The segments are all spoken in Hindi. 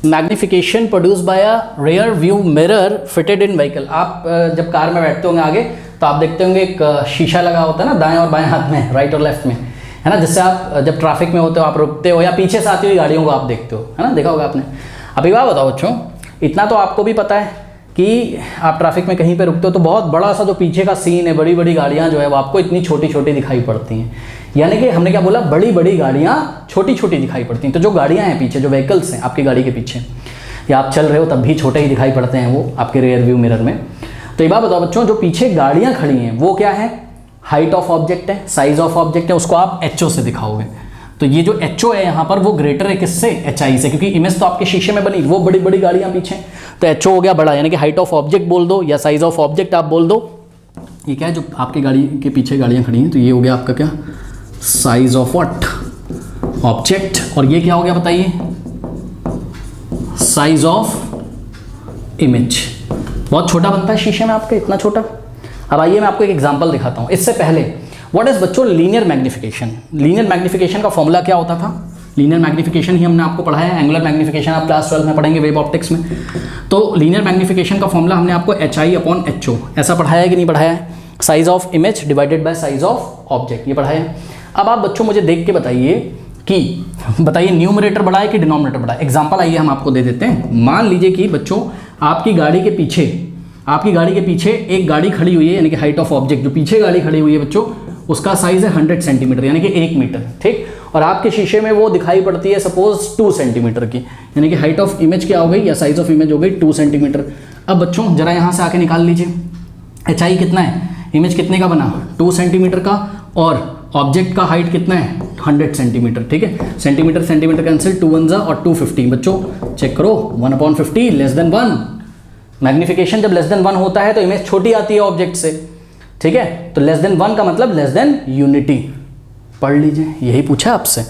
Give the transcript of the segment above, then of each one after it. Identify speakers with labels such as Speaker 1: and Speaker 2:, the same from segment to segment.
Speaker 1: Magnification produce by a rear view mirror fitted in vehicle. आप जब कार में बैठते होंगे आगे तो आप देखते होंगे एक शीशा लगा होता है ना दाएं और बाएं हाथ में, राइट और लेफ्ट में, है ना, जिससे आप जब ट्रैफिक में होते हो आप रुकते हो या पीछे से आती हुई गाड़ियों को आप देखते हो, है ना, देखा होगा आपने। अभी बात बताओ बच्चों, इतना तो आपको भी पता है कि आप ट्रैफिक में कहीं पे रुकते हो तो बहुत बड़ा सा जो पीछे का सीन है, बड़ी बड़ी गाड़ियाँ जो है वो आपको इतनी छोटी छोटी दिखाई पड़ती हैं। यानी कि हमने क्या बोला, बड़ी बड़ी गाड़ियाँ छोटी छोटी दिखाई पड़ती हैं। तो जो गाड़ियाँ हैं पीछे, जो व्हीकल्स हैं आपकी गाड़ी के पीछे, या आप चल रहे हो तब भी छोटे ही दिखाई पड़ते हैं वो आपके रियर व्यू मिरर में। तो ये बात बताओ बच्चों, जो पीछे गाड़ियाँ खड़ी हैं वो क्या है, हाइट ऑफ ऑब्जेक्ट है, साइज ऑफ ऑब्जेक्ट है, उसको आप एचओ से दिखाओगे। तो ये जो एचओ है यहाँ पर वो ग्रेटर है किससे, एचआई से, क्योंकि इमेज तो आपके शीशे में बनी, वो बड़ी बड़ी गाड़ियाँ पीछे, तो एचओ हो गया बड़ा, यानी कि हाइट ऑफ ऑब्जेक्ट बोल दो या साइज ऑफ ऑब्जेक्ट आप बोल दो। ये क्या है, जो आपकी गाड़ी के पीछे गाड़ियाँ खड़ी हैं, तो ये हो गया आपका क्या, साइज ऑफ व्हाट, ऑब्जेक्ट। और ये क्या हो गया बताइए, साइज ऑफ इमेज। बहुत छोटा बनता है शीशे में आपके, इतना छोटा। अब आइए मैं आपको एक एग्जांपल दिखाता हूं। इससे पहले व्हाट इज बच्चों लीनियर मैग्निफिकेशन। लीनियर मैग्निफिकेशन का फॉर्मूला क्या होता था, लीनियर मैग्निफिकेशन ही हमने आपको पढ़ाया है, एंगुलर मैग्निफिकेशन आप क्लास 12 में पढ़ेंगे वेब ऑप्टिक्स में। तो लीनियर मैग्निफिकेशन का फॉर्मूला हमने आपको HI/HO ऐसा पढ़ाया है कि नहीं पढ़ाया है, size of image divided by size of object, ये पढ़ाया है। अब आप बच्चों मुझे देख के बताइए कि बताइए न्यूमरेटर बड़ा है कि डिनोमिनेटर बड़ा है। एग्जांपल आइए हम आपको दे देते हैं। मान लीजिए कि बच्चों आपकी गाड़ी के पीछे एक गाड़ी खड़ी हुई है, यानी कि हाइट ऑफ ऑब्जेक्ट, जो पीछे गाड़ी खड़ी हुई है बच्चों उसका साइज है 100 सेंटीमीटर, यानी कि 1 मीटर, ठीक। और आपके शीशे में वो दिखाई पड़ती है सपोज 2 सेंटीमीटर की, यानी कि हाइट ऑफ इमेज क्या हो गई या साइज ऑफ इमेज हो गई 2 सेंटीमीटर। अब बच्चों जरा यहाँ से आके निकाल लीजिए, HI कितना है, इमेज कितने का बना, 2 सेंटीमीटर का, और ऑब्जेक्ट का हाइट कितना है 100 सेंटीमीटर, ठीक है। सेंटीमीटर सेंटीमीटर कैंसिल, 2 1 और 250। बच्चों चेक करो, 1/50 लेस देन 1। मैग्निफिकेशन जब लेस देन 1 होता है तो इमेज छोटी आती है ऑब्जेक्ट से, ठीक है। तो लेस देन 1 का मतलब लेस देन यूनिटी। पढ़ लीजिए, यही पूछा आपसे,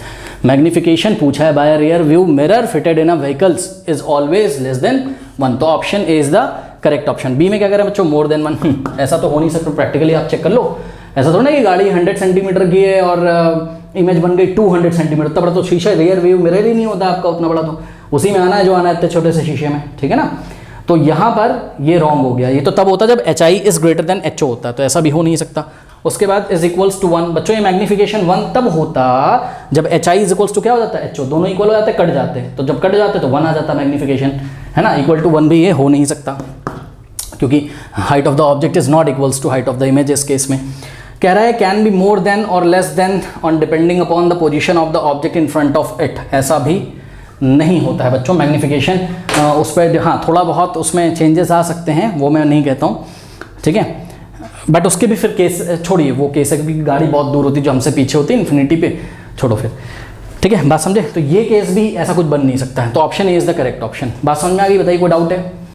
Speaker 1: मैग्निफिकेशन पूछा है by rear view mirror fitted in a vehicles is always less than 1। तो option A is the correct option. B में क्या करें बच्चों, मोर देन 1। ऐसा तो हो नहीं सकता, प्रैक्टिकली आप चेक कर लो। ऐसा थोड़ा ना कि गाड़ी 100 सेंटीमीटर की है और इमेज बन गई 200 सेंटीमीटर, उतना बड़ा तो शीशा रियर व्यू मिरर ही नहीं होता आपका उतना बड़ा, तो उसी में आना है जो आना है इतने छोटे से शीशे में, ठीक है ना। तो यहाँ पर ये रॉन्ग हो गया। ये तो तब होता जब HI is greater than HO होता है, तो ऐसा भी हो नहीं सकता। उसके बाद इज इक्वल्स टू 1। बच्चों ये मैग्निफिकेशन 1 तब होता जब HI इज इक्वल्स टू क्या हो जाता है, HO, दोनों इक्वल हो जाते, कट जाते। तो जब कट जाते तो 1 आ जाता मैग्निफिकेशन, है ना। इक्वल टू 1 भी ये हो नहीं सकता, क्योंकि height of the object is not equals to height of the image. इस केस में कह रहा है कैन बी मोर देन और less than on depending upon the position of the object in front of it. ऐसा भी नहीं होता है बच्चों। मैग्निफिकेशन उस पर हाँ थोड़ा बहुत उसमें चेंजेस आ सकते हैं, वो मैं नहीं कहता हूँ, ठीक है। बट उसके भी फिर केस छोड़िए, वो केस है कि गाड़ी बहुत दूर होती है जो हमसे पीछे होती है इन्फिनिटी पे, छोड़ो फिर, ठीक है। बात समझे। तो ये केस भी ऐसा कुछ बन नहीं सकता है। तो option A is the correct option. बात समझ में आ गई, बताइए कोई डाउट है।